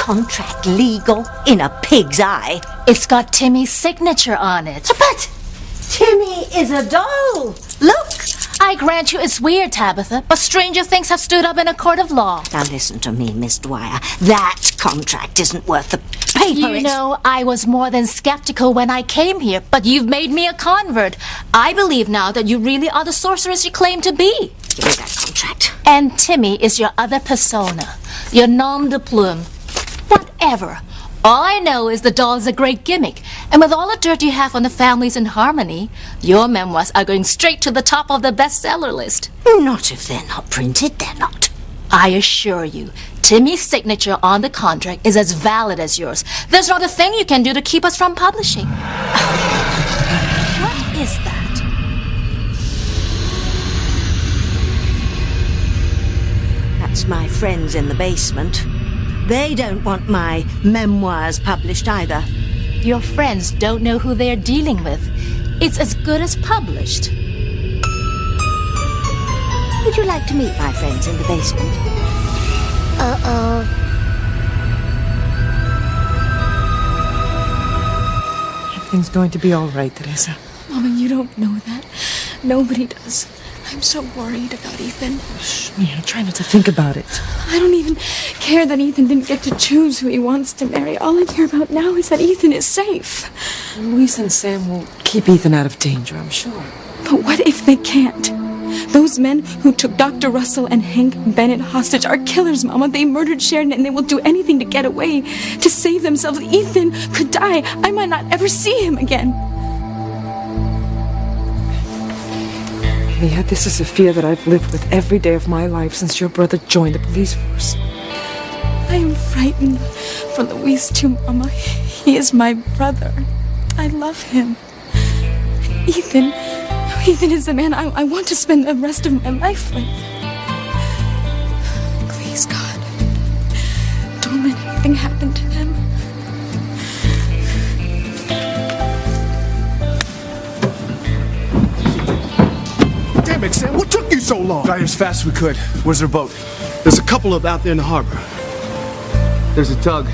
contract legal in a pig's eye? It's got Timmy's signature on it. But Timmy is a doll. Look. I grant you it's weird, Tabitha, but stranger things have stood up in a court of law. Now listen to me, Miss Dwyer. That contract isn't worth the paper You know, I was more than skeptical when I came here, but you've made me a convert. I believe now that you really are the sorceress you claim to be. Give me that contract. And Timmy is your other persona, your nom de plume. Whatever. All I know is the doll is a great gimmick, and with all the dirt you have on the families in Harmony, your memoirs are going straight to the top of the bestseller list. Not if they're not printed, they're not. I assure you, Timmy's signature on the contract is as valid as yours. There's not a thing you can do to keep us from publishing. What is that? That's my friends in the basement. They don't want my memoirs published either. Your friends don't know who they're dealing with. It's as good as published. Would you like to meet my friends in the basement? Everything's going to be all right, Teresa. Mama, you don't know that. Nobody does. I'm so worried about Ethan. Shh, Mia, try not to think about it. I don't even care that Ethan didn't get to choose who he wants to marry. All I care about now is that Ethan is safe. Luis and Sam will keep Ethan out of danger, I'm sure. But what if they can't? Those men who took Dr. Russell and Hank Bennett hostage are killers, Mama. They murdered Sheridan and they will do anything to get away, to save themselves. Ethan could die. I might not ever see him again. Mia, this is a fear that I've lived with every day of my life since your brother joined the police force. I am frightened for Luis too, Mama. He is my brother. I love him. Ethan is the man I want to spend the rest of my life with. Please, God, don't let anything happen to them. Damn it, Sam, what took you so long? Got here as fast as we could. Where's their boat? There's a couple of out there in the harbor. There's a tug.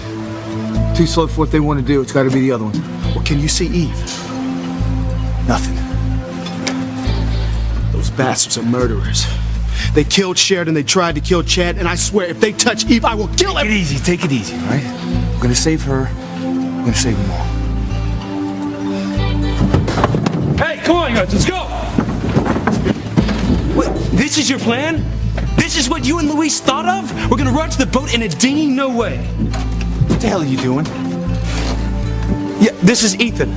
Too slow for what they want to do. It's got to be the other one. Well, can you see Eve? Nothing. Those bastards are murderers. They killed Sheridan, they tried to kill Chad, and I swear, if they touch Eve, I will kill Take them! it easy, all right? We're gonna save her. We're gonna save them all. Hey, come on, guys, let's go! What, this is your plan? This is what you and Luis thought of? We're gonna run to the boat in a dinghy? No way. What the hell are you doing? Yeah, this is Ethan.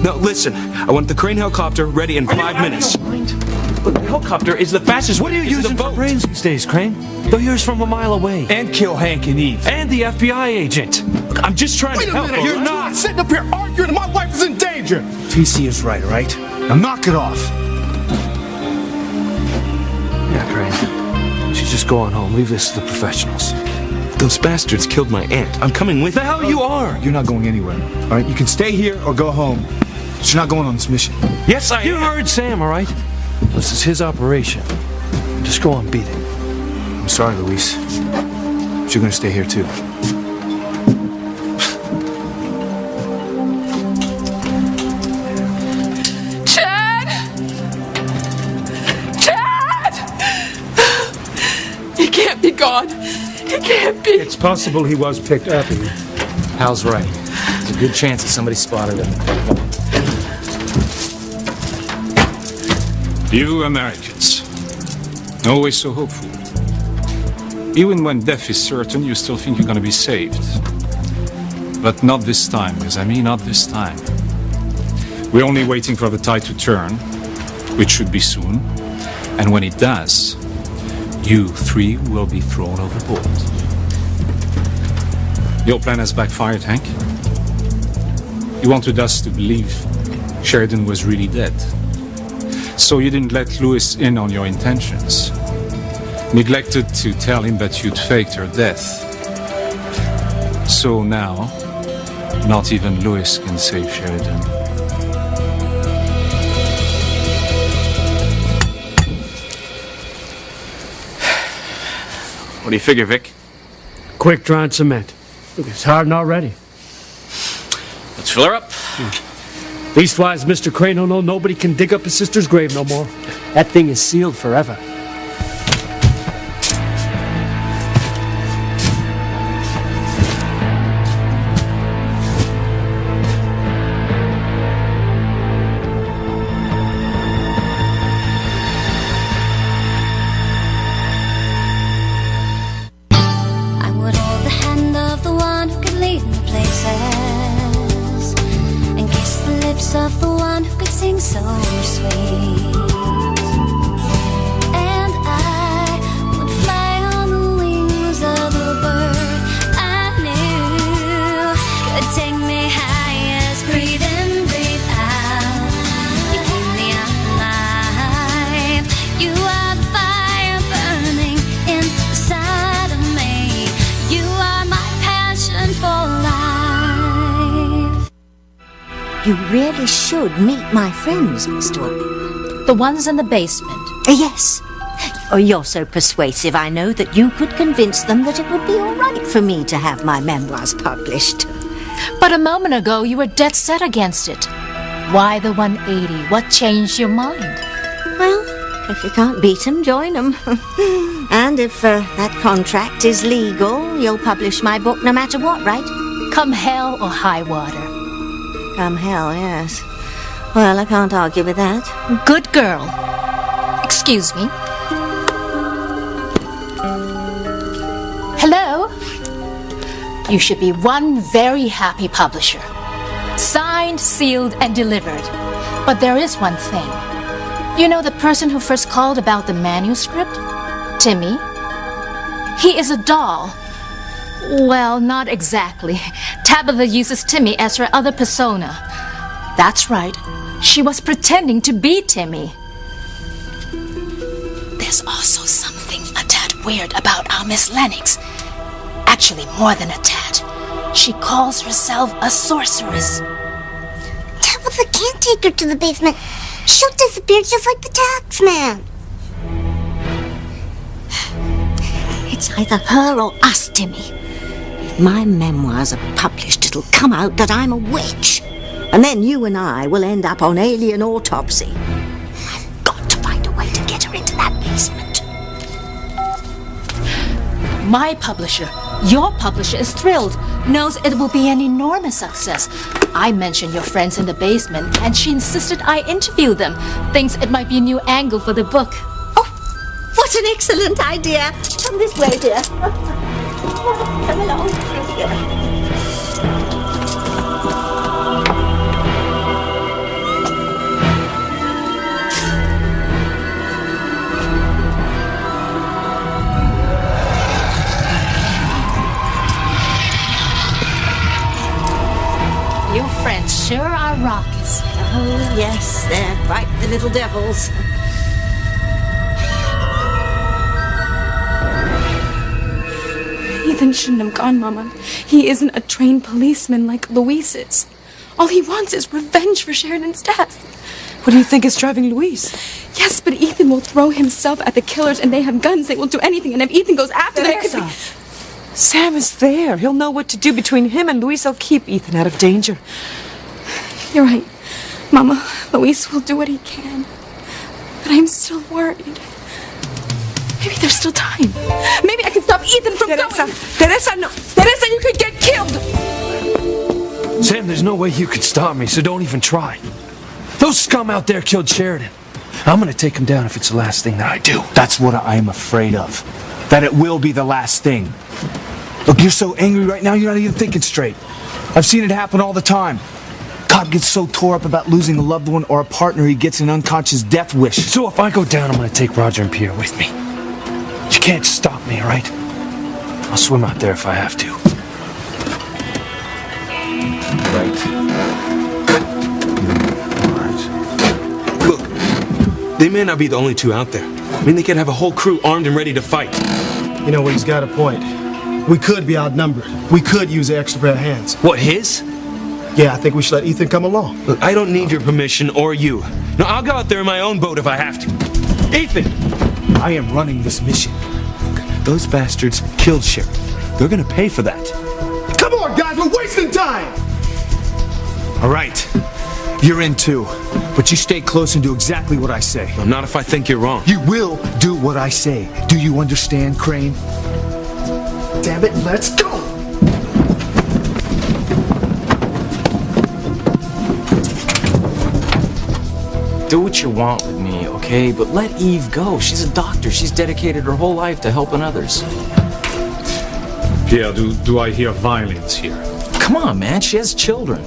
Now, listen, I want the crane helicopter ready in 5 minutes. But the helicopter is the fastest. What are you using for brains these days, Crane? They'll hear us from a mile away. And kill Hank and Eve. And the FBI agent. Look, I'm just trying Wait to a help. minute, you're not sitting up here arguing, and my wife is in danger! TC is right, all right? Now knock it off. Yeah, Crane. You should just go on home. Leave this to the professionals. Those bastards killed my aunt. I'm coming with The hell you are! You're not going anywhere, all right? You can stay here or go home. But you're not going on this mission. Yes, I You am. heard Sam, all right? This is his operation. Just go on, beat it. I'm sorry, Luis. But you're gonna stay here too. Chad! Chad! He can't be gone. He can't be. It's possible he was picked up. Hal's right. There's a good chance that somebody spotted him. You Americans, always so hopeful. Even when death is certain, you still think you're going to be saved. But not this time, yes, I mean not this time. We're only waiting for the tide to turn, which should be soon. And when it does, you three will be thrown overboard. Your plan has backfired, Hank. You wanted us to believe Sheridan was really dead. So you didn't let Luis in on your intentions. Neglected to tell him that you'd faked her death. So now, not even Luis can save Sheridan. What do you figure, Vic? Quick drawn cement. It's hard already. Let's fill her up. Leastwise, Mr. Crane don't know nobody can dig up his sister's grave no more. That thing is sealed forever. Of the one who could sing so sweet, and I would fly on the wings of the bird I knew could take me high as breathe in, breathe out. You keep me alive. You are the fire burning inside of me. You are my passion for life. You really should meet my friends, Mr. Wayne. The ones in the basement. Yes. Oh, you're so persuasive, I know that you could convince them that it would be all right for me to have my memoirs published. But a moment ago, you were dead set against it. Why the 180? What changed your mind? Well, if you can't beat them, join them. And if that contract is legal, you'll publish my book no matter what, right? Come hell or high water. Come hell, yes. Well, I can't argue with that. Good girl. Excuse me. Hello? You should be one very happy publisher. Signed, sealed, and delivered. But there is one thing. You know the person who first called about the manuscript? Timmy? He is a doll. Well, not exactly. Tabitha uses Timmy as her other persona. That's right. She was pretending to be Timmy. There's also something a tad weird about our Miss Lennox. Actually, more than a tad. She calls herself a sorceress. Tabitha can't take her to the basement. She'll disappear just like the tax man. It's either her or us, Timmy. If my memoirs are published, it'll come out that I'm a witch. And then you and I will end up on Alien Autopsy. I've got to find a way to get her into that basement. My publisher, your publisher, is thrilled. Knows it will be an enormous success. I mentioned your friends in the basement, and she insisted I interview them. Thinks it might be a new angle for the book. Oh, what an excellent idea. Come this way, dear. Come along. Here. Your friends sure are raucous. Oh, yes, they're quite the little devils. Ethan shouldn't have gone, Mama. He isn't a trained policeman like Luis is. All he wants is revenge for Sheridan's death. What do you think is driving Luis? Yes, but Ethan will throw himself at the killers, and they have guns. They will do anything, and if Ethan goes after them, it could be... Sam is there. He'll know what to do. Between him and Luis, he'll keep Ethan out of danger. You're right, Mama. Luis will do what he can. But I'm still worried. Maybe there's still time. Maybe I can stop Ethan from going. Teresa, no. Teresa, you could get killed. Sam, there's no way you could stop me, so don't even try. Those scum out there killed Sheridan. I'm gonna take him down if it's the last thing that I do. That's what I am afraid of. That it will be the last thing. Look, you're so angry right now, you're not even thinking straight. I've seen it happen all the time. Cop gets so tore up about losing a loved one or a partner, he gets an unconscious death wish. So if I go down, I'm gonna take Roger and Pierre with me. You can't stop me, all right? I'll swim out there if I have to. Right. Look, they may not be the only two out there. I mean, they could have a whole crew armed and ready to fight. You know what, he's got a point. We could be outnumbered. We could use an extra pair of hands. What, his? Yeah, I think we should let Ethan come along. Look, I don't need your permission or you. No, I'll go out there in my own boat if I have to. Ethan! I am running this mission. Look, those bastards killed Sheriff. They're gonna pay for that. Come We're wasting time! All right. You're in too. But you stay close and do exactly what I say. No, not if I think you're wrong. You will do what I say. Do you understand, Crane? Damn it, let's go! Do what you want with me, okay? But let Eve go. She's a doctor. She's dedicated her whole life to helping others. Pierre, do I hear violence here? Come on, man. She has children.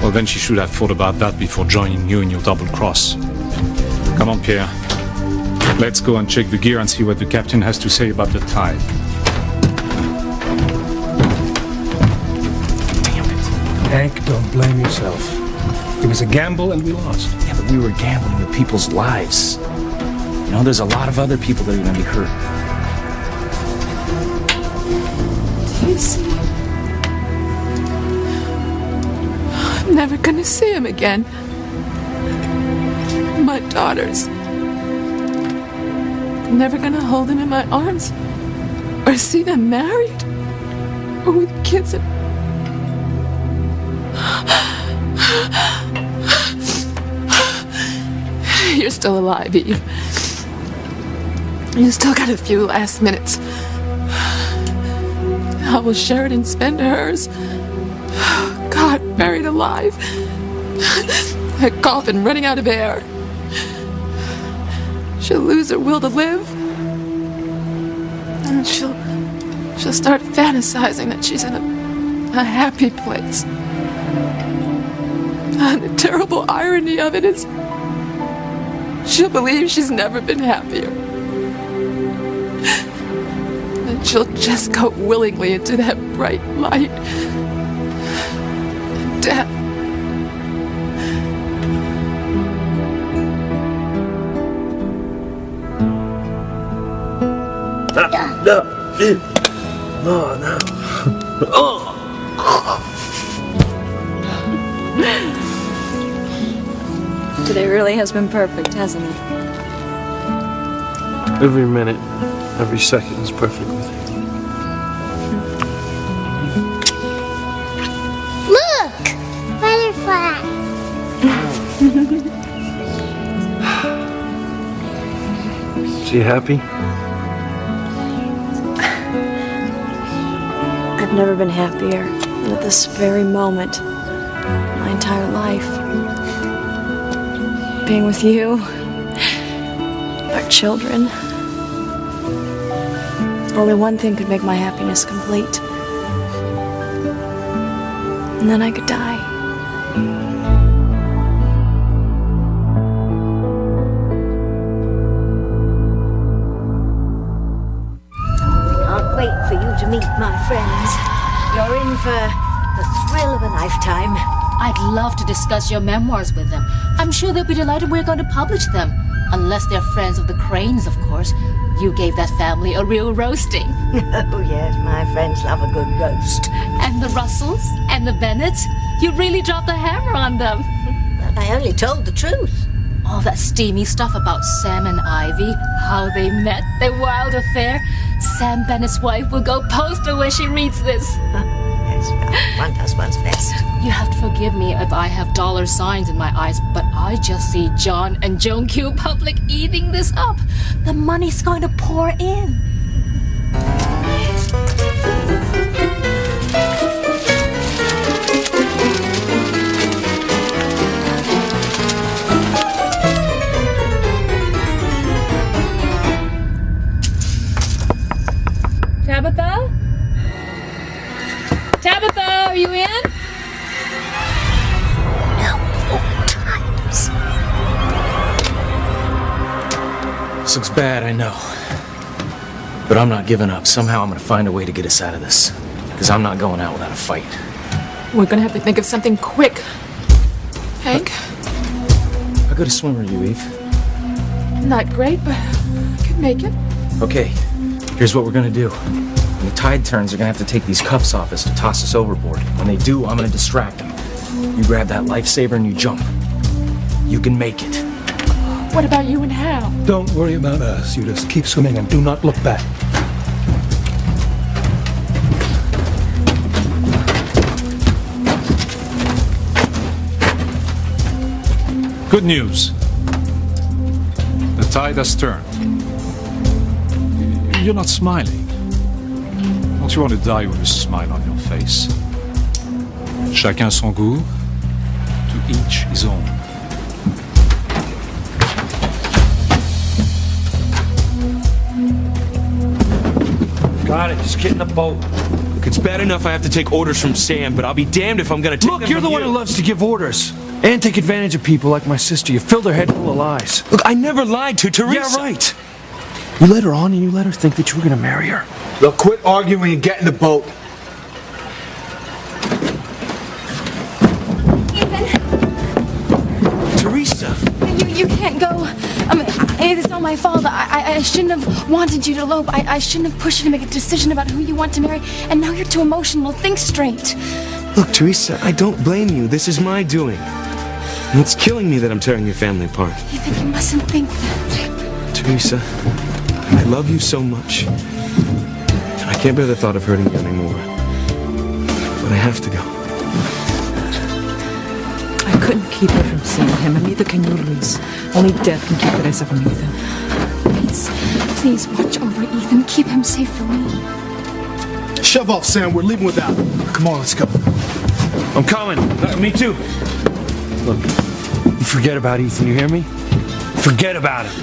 Well, then she should have thought about that before joining you in your double cross. Come on, Pierre. Let's go and check the gear and see what the captain has to say about the tide. Hank, don't blame yourself. It was a gamble and we lost. Yeah, but we were gambling with people's lives. You know, there's a lot of other people that are going to be hurt. Do you see? I'm never gonna see him again. My daughters. I'm never gonna hold them in my arms or see them married or with kids. You're still alive, Eve. You still got a few last minutes. How will Sheridan spend hers? God, buried alive. A coffin running out of air. She'll lose her will to live. And she'll start fantasizing that she's in a happy place. And the terrible irony of it is she'll believe she's never been happier. And she'll just go willingly into that bright light. Death. Today really has been perfect, hasn't it? Every minute, every second is perfect with you. Look! Butterfly! Is she happy? I've never been happier than at this very moment. My entire life. Being with you. Our children. Only one thing could make my happiness complete. And then I could die. Can't wait for you to meet my friends. You're in for the thrill of a lifetime. I'd love to discuss your memoirs with them. I'm sure they'll be delighted we're going to publish them. Unless they're friends of the Cranes, of course. You gave that family a real roasting. Oh, yes, my friends love a good roast. And the Russells and the Bennetts. You really dropped the hammer on them. But I only told the truth. All that steamy stuff about Sam and Ivy, how they met, their wild affair. Sam Bennett's wife will go poster when she reads this. Yes, well, one does one's best. You have to forgive me if I have dollar signs in my eyes, but I just see John and Joan Q. Public eating this up. The money's going to pour in. Tabitha? Tabitha, are you in? This looks bad, I know. But I'm not giving up. Somehow I'm gonna find a way to get us out of this. Because I'm not going out without a fight. We're gonna have to think of something quick. Hank? How good a swimmer are you, Eve? Not great, but I could make it. Okay, here's what we're gonna do. When the tide turns, they're gonna have to take these cuffs off us to toss us overboard. When they do, I'm gonna distract them. You grab that lifesaver and you jump. You can make it. What about you and Hal? Don't worry about us. You just keep swimming and do not look back. Good news. The tide has turned. You're not smiling. Don't you want to die with a smile on your face? Chacun son goût, to each his own. Got it. Just get in the boat. Look, it's bad enough I have to take orders from Sam, but I'll be damned if I'm gonna take them Look, you're from the one you. who loves to give orders and take advantage of people like my sister. You filled her head full of lies. Look, I never lied to Teresa. Yeah, right. You led her on and you let her think that you were gonna marry her. Look, quit arguing and get in the boat. Teresa. You can't go. I mean, it's not my fault. I shouldn't have wanted you to elope. I shouldn't have pushed you to make a decision about who you want to marry. And now you're too emotional. Think straight. Look, Teresa, I don't blame you. This is my doing. And it's killing me that I'm tearing your family apart. Ethan, you mustn't think that. Teresa, I love you so much. And I can't bear the thought of hurting you anymore. But I have to go. I couldn't keep her from seeing him, and neither can you, Luis. Only death can keep Teresa from Ethan. Please watch over Ethan. Keep him safe for me. Shove off, Sam. We're leaving without him. Come on, let's go. I'm coming. Me too. Look, you forget about Ethan, you hear me? Forget about it.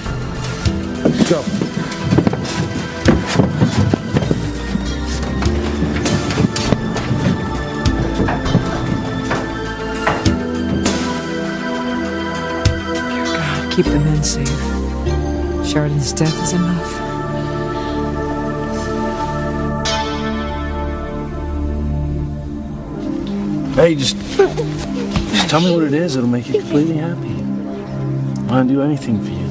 Go. Keep the men safe. Sheridan's death is enough. Hey, just tell me what it is. It'll make you completely happy. I'll do anything for you.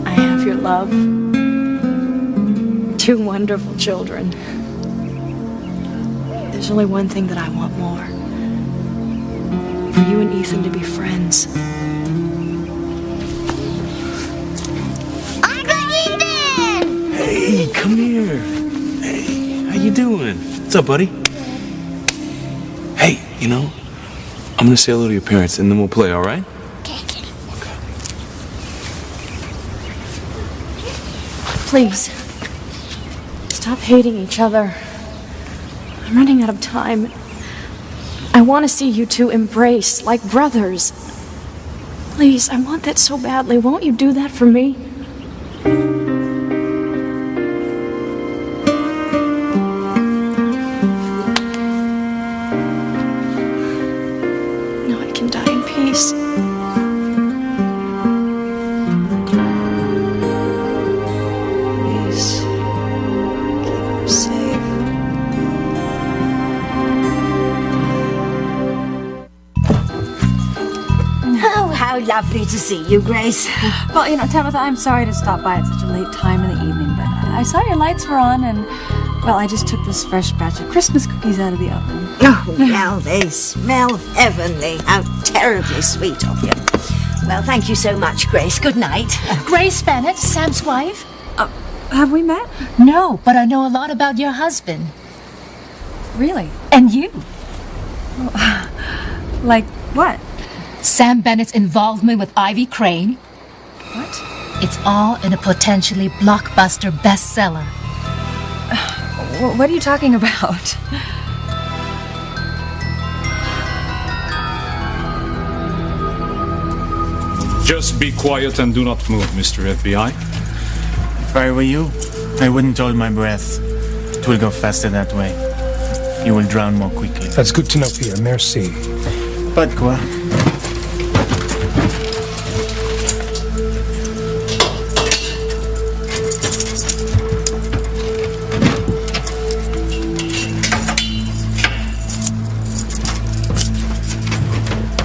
I have your love. 2 wonderful children. There's only one thing that I want more. For you and Ethan to be friends. I got Ethan! Hey, come here. Hey, how you doing? What's up, buddy? Hey, you know, I'm gonna say hello to your parents and then we'll play, all right? Okay. Please. Stop hating each other. I'm running out of time. I want to see you two embrace like brothers. Please, I want that so badly. Won't you do that for me? Now I can die in peace. Please, keep him safe. Oh, how lovely to see you, Grace. Well, you know, Tabitha, I'm sorry to stop by at such a late time in the evening, but I saw your lights were on and, well, I just took this fresh batch of Christmas cookies out of the oven. Oh, well, they smell heavenly. How terribly sweet of you. Well, thank you so much, Grace. Good night. Grace Bennett, Sam's wife? Have we met? No, but I know a lot about your husband. Really? And you. Like what? Sam Bennett's involvement with Ivy Crane. What? It's all in a potentially blockbuster bestseller. What are you talking about? Just be quiet and do not move, Mr. FBI. If I were you, I wouldn't hold my breath. It will go faster that way. You will drown more quickly. That's good to know, Pierre. Merci. Pas de quoi.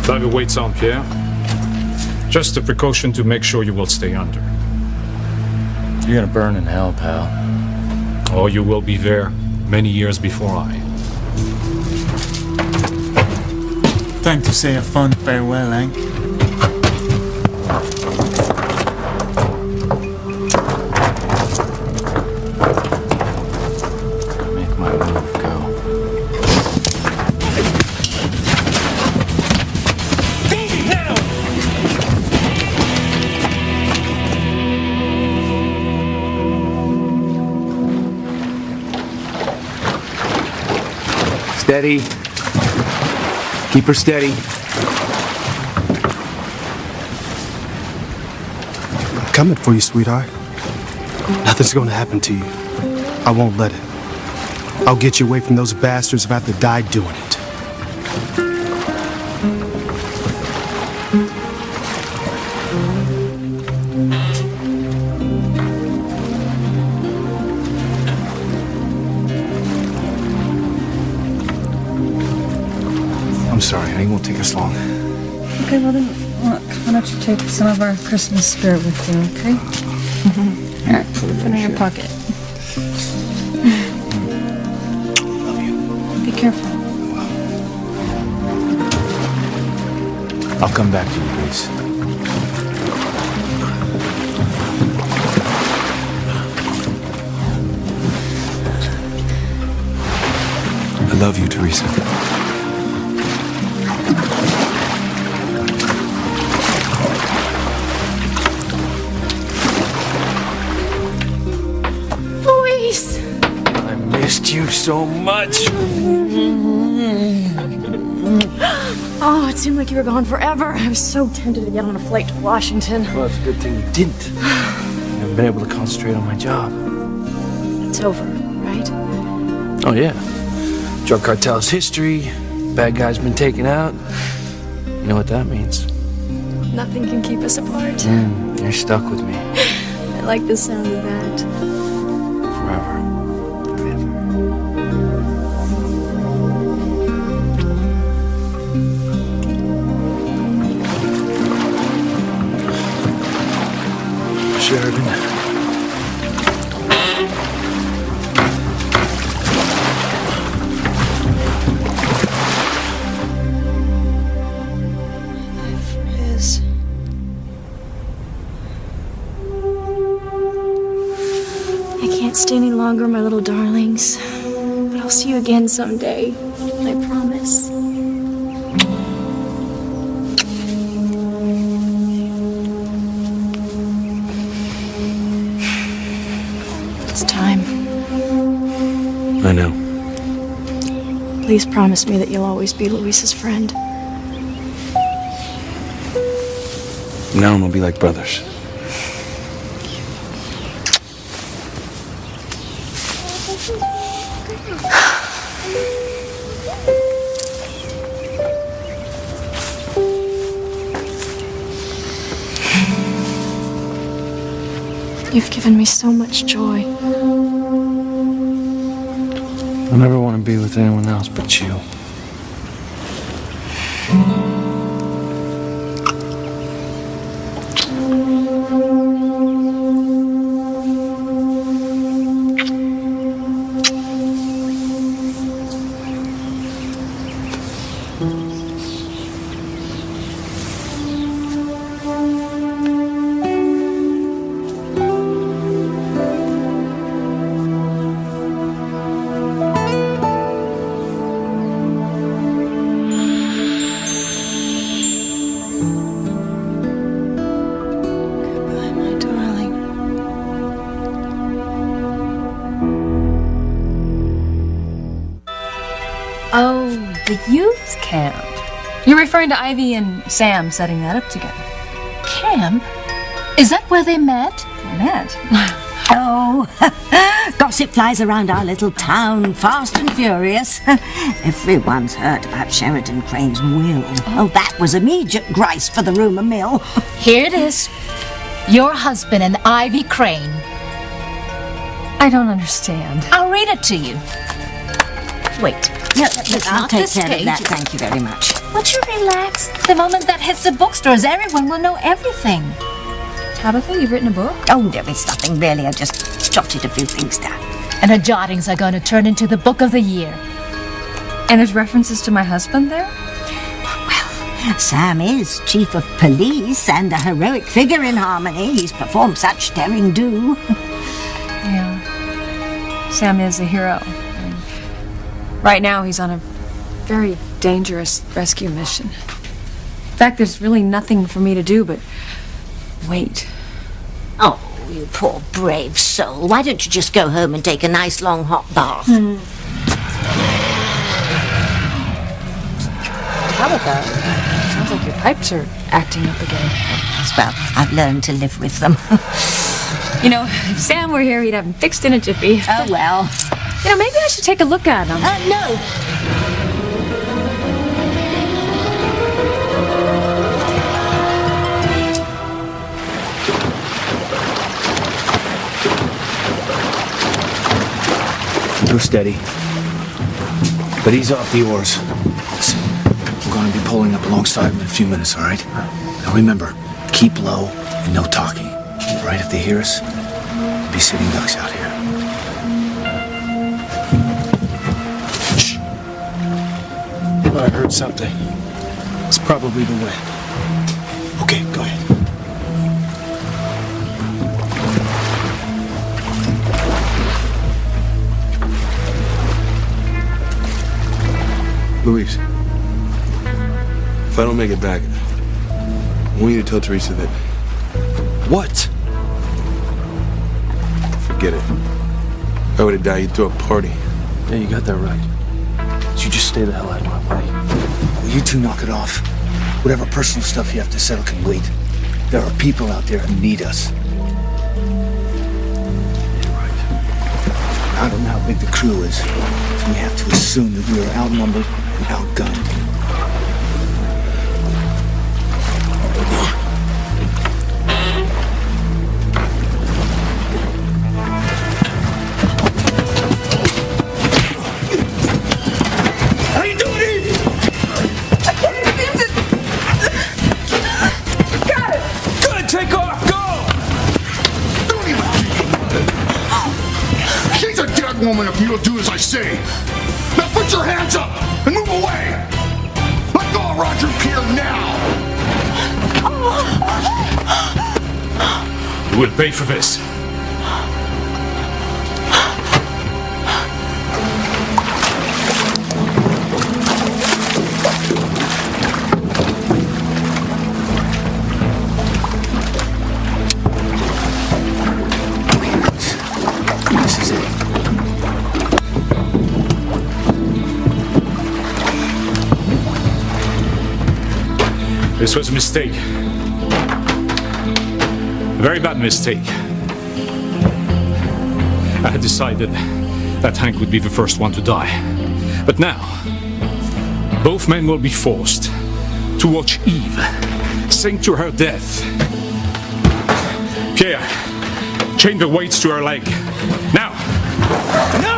Diver weights on, Pierre. Just a precaution to make sure you will stay under. You're gonna burn in hell, pal. Or you will be there many years before I. Time to say a fond farewell, Hank. Make my move go. Steady. Keep her steady. I'm coming for you, sweetheart. Nothing's gonna happen to you. I won't let it. I'll get you away from those bastards if I have to die doing it. I'm sorry, honey. It won't take us long. Okay, well then, look, why don't you take some of our Christmas spirit with you, okay? All right, put it in your pocket. Love you. Be careful. I'll come back to you, Grace. I love you, Teresa. Luis! I missed you so much. Oh, it seemed like you were gone forever. I was so tempted to get on a flight to Washington. Well, it's a good thing you didn't. I've been able to concentrate on my job. It's over, right? Oh, yeah. Drug cartel's history. Bad guy's been taken out. You know what that means. Nothing can keep us apart. You're stuck with me. I like the sound of that. Forever. Sheridan. Is. I can't stay any longer, my little darlings. But I'll see you again someday. I promise. It's time. I know. Please promise me that you'll always be Luis's friend. Now we'll be like brothers. You've given me so much joy. I never want to be with anyone else but you. Oh, the youth camp. You're referring to Ivy and Sam setting that up together. Camp? Is that where they met? Met? Oh, gossip flies around our little town, fast and furious. Everyone's heard about Sheridan Crane's will. Oh, that was immediate grace for the rumour mill. Here it is. Your husband and Ivy Crane. I don't understand. I'll read it to you. Wait. No, It's I'll not take this care of page. that, thank you very much. Won't you relax? The moment that hits the bookstores, everyone will know everything. Tabitha, you've written a book? Oh, there is nothing really, I just jotted a few things down. And her jottings are going to turn into the book of the year. And there's references to my husband there? Sam is chief of police and a heroic figure in Harmony. He's performed such daring do. Yeah. Sam is a hero. And right now, he's on a very dangerous rescue mission. In fact, there's really nothing for me to do but wait. Oh, you poor brave soul. Why don't you just go home and take a nice long hot bath? Tabitha, sounds like your pipes are acting up again. Well, I've learned to live with them. You know, if Sam were here, he'd have them fixed in a jiffy. Oh, well. You know, maybe I should take a look at them. No. Go steady. But ease off the oars. Listen, we're going to be pulling up alongside them in a few minutes, all right? Now remember, keep low and no talking. All right, if they hear us, we'll be sitting ducks out here. Shh. I heard something. It's probably the wind. Okay, go ahead. Luis, if I don't make it back, I want you to tell Teresa that... What? Forget it. If I would have died, you'd throw a party. Yeah, you got that right. So you just stay the hell out of my way. Will you two knock it off? Whatever personal stuff you have to settle can wait. There are people out there who need us. You're right. I don't know how big the crew is, so we have to assume that we are outnumbered and outgunned. How you doing, Eve? Got it! Good, take off, go! Don't even She's a dead woman if you don't do as I say. Now put your hands up and move away. Let go of Roger Pierre now. You will pay for this. This is it. This was a mistake. A very bad mistake. I had decided that Hank would be the first one to die. But now, both men will be forced to watch Eve sink to her death. Pierre, chain the weights to her leg. Now! No!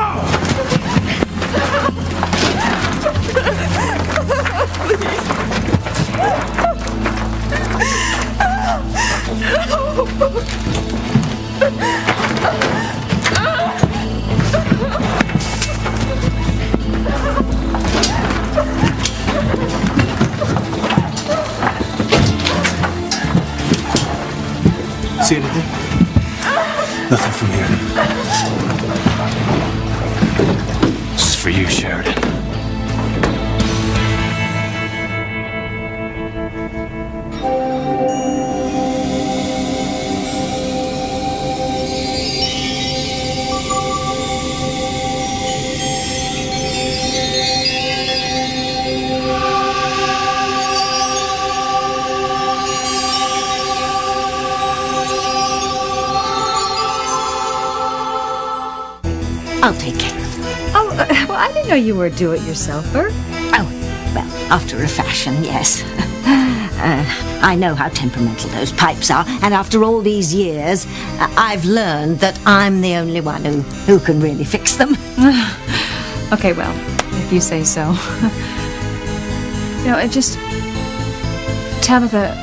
See anything? Nothing from here. This is for you, Sheridan. I'll take care of it. Oh, well, I didn't know you were a do-it-yourselfer. Oh, well, after a fashion, yes. I know how temperamental those pipes are, and after all these years, I've learned that I'm the only one who can really fix them. Okay, well, if you say so. You know, it just... Tabitha,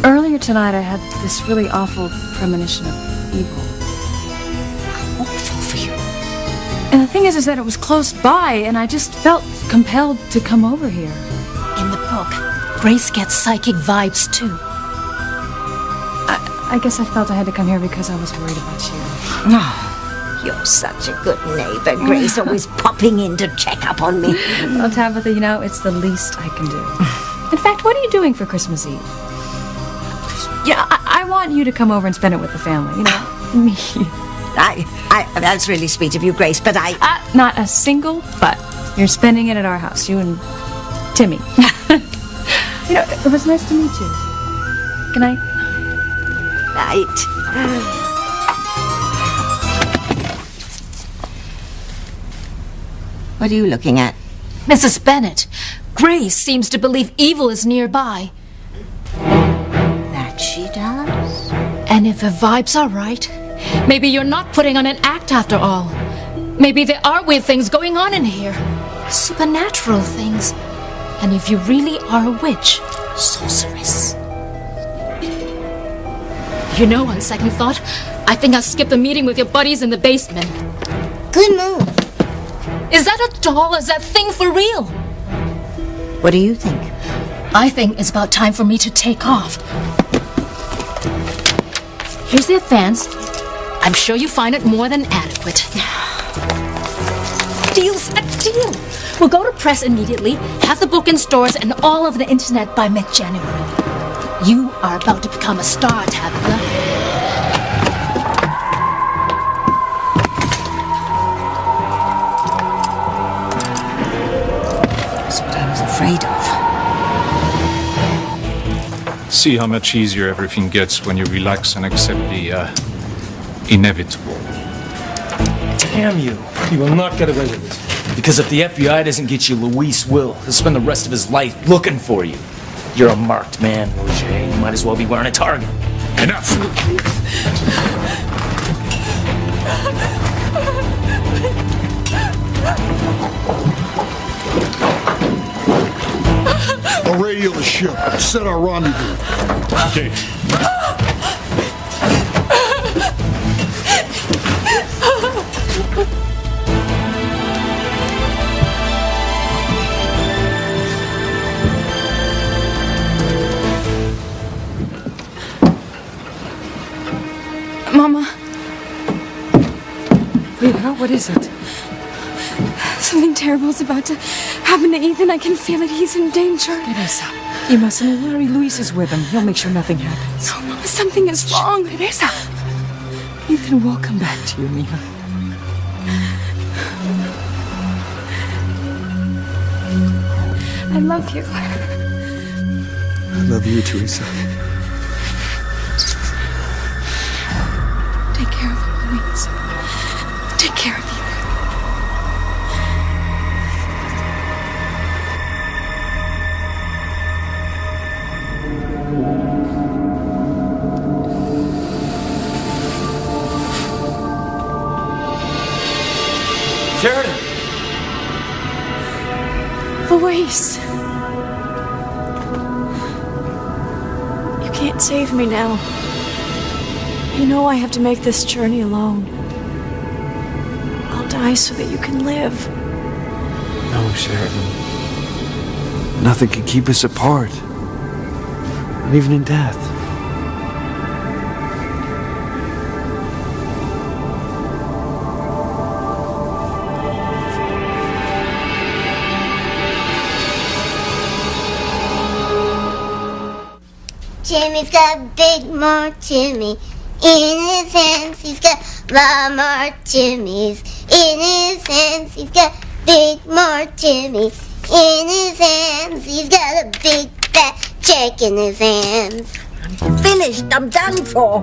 earlier tonight I had this really awful premonition of evil. Awful for you. And the thing is that it was close by, and I just felt compelled to come over here. In the book, Grace gets psychic vibes too. I guess I felt I had to come here because I was worried about you. Oh, you're such a good neighbor, Grace, always popping in to check up on me. Well, Tabitha, you know, it's the least I can do. In fact, what are you doing for Christmas Eve? Yeah, I want you to come over and spend it with the family, you know, me. That's really sweet of you, Grace, but not a single but. You're spending it at our house, you and Timmy. You know, it was nice to meet you. Good night. Night. What are you looking at? Mrs. Bennet, Grace seems to believe evil is nearby. That she does? And if her vibes are right, maybe you're not putting on an act after all. Maybe there are weird things going on in here. Supernatural things. And if you really are a witch, sorceress. You know, on second thought, I think I'll skip the meeting with your buddies in the basement. Good move. Is that a doll? Is that thing for real? What do you think? I think it's about time for me to take off. Here's the advance. I'm sure you find it more than adequate. Deal's a deal. We'll go to press immediately, have the book in stores and all over the internet by mid-January. You are about to become a star, Tabitha. That's what I was afraid of. See how much easier everything gets when you relax and accept the inevitable. Damn you. You will not get away with this. Because if the FBI doesn't get you, Luis will. He'll spend the rest of his life looking for you. You're a marked man, Roger. You might as well be wearing a target. Enough! I'll radio the ship. Set our rendezvous. Okay. Mama, Rita, what is it? something terrible is about to happen to Ethan. I can feel it. He's in danger. Teresa, you mustn't worry. Luis is with him. He'll make sure nothing happens. No, Mama, something is wrong. Teresa! Ethan will come back to you, Mija. I love you. I love you, Teresa. Take care of him, Louise. Take care of you. Sheridan! Louise. You can't save me now. You know I have to make this journey alone. I'll die so that you can live. No, Sheridan. Nothing can keep us apart. Not even in death. Jimmy's got big more Jimmy in his hands. He's got lot more Jimmys in his hands. He's got big more Jimmy in his hands. He's got a big fat check in his hands. Finished. I'm done for.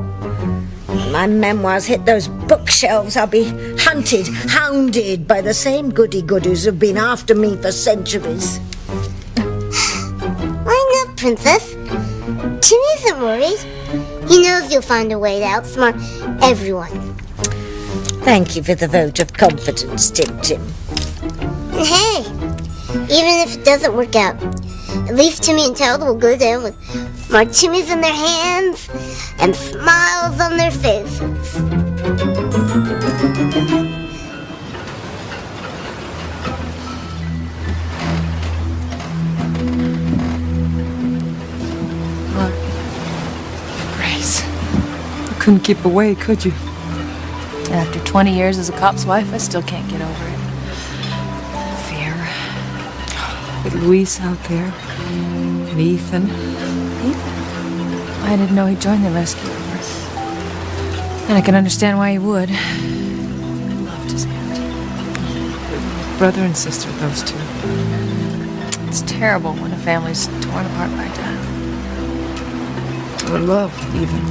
When my memoirs hit those bookshelves, I'll be hunted, hounded by the same goody-goodies who've been after me for centuries. Why not, Princess? Jimmy isn't worried. He knows you'll find a way to outsmart everyone. Thank you for the vote of confidence, Tim Tim. And hey, even if it doesn't work out, at least Timmy and Telda will go down with more Jimmys in their hands and smiles on their faces. Grace. You couldn't keep away, could you? After 20 years as a cop's wife, I still can't get over it. Fear. With Luis out there. And Ethan. I didn't know he'd join the rescue. And I can understand why he would. I loved his aunt. Brother and sister, those two. It's terrible when a family's torn apart by death. Or love, even.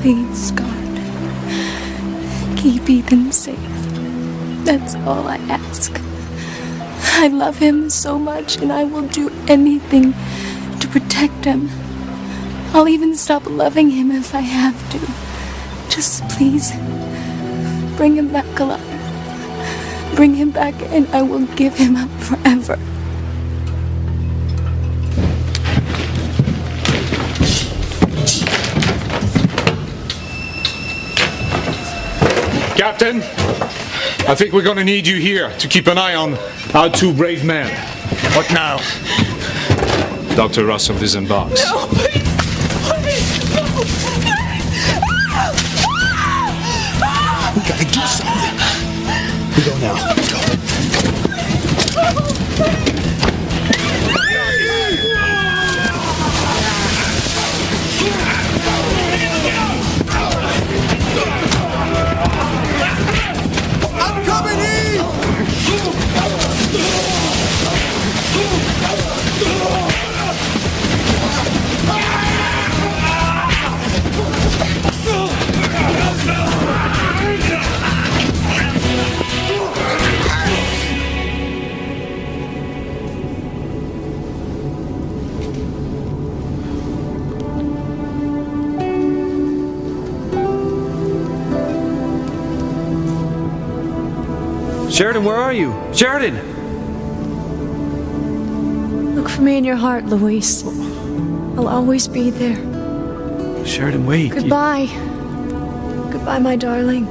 Please, God, keep Ethan safe. That's all I ask. I love him so much, and I will do anything to protect him. I'll even stop loving him if I have to. Just please, bring him back alive. Bring him back, and I will give him up forever. Captain, I think we're gonna need you here to keep an eye on our two brave men. What now? Dr. Russell disembarks. No, please! Please! No! We gotta do something. We go now. Let's go. I'm coming in! Sheridan, where are you? Sheridan! Look for me in your heart, Luis. I'll always be there. Sheridan, wait. Goodbye. Goodbye, my darling.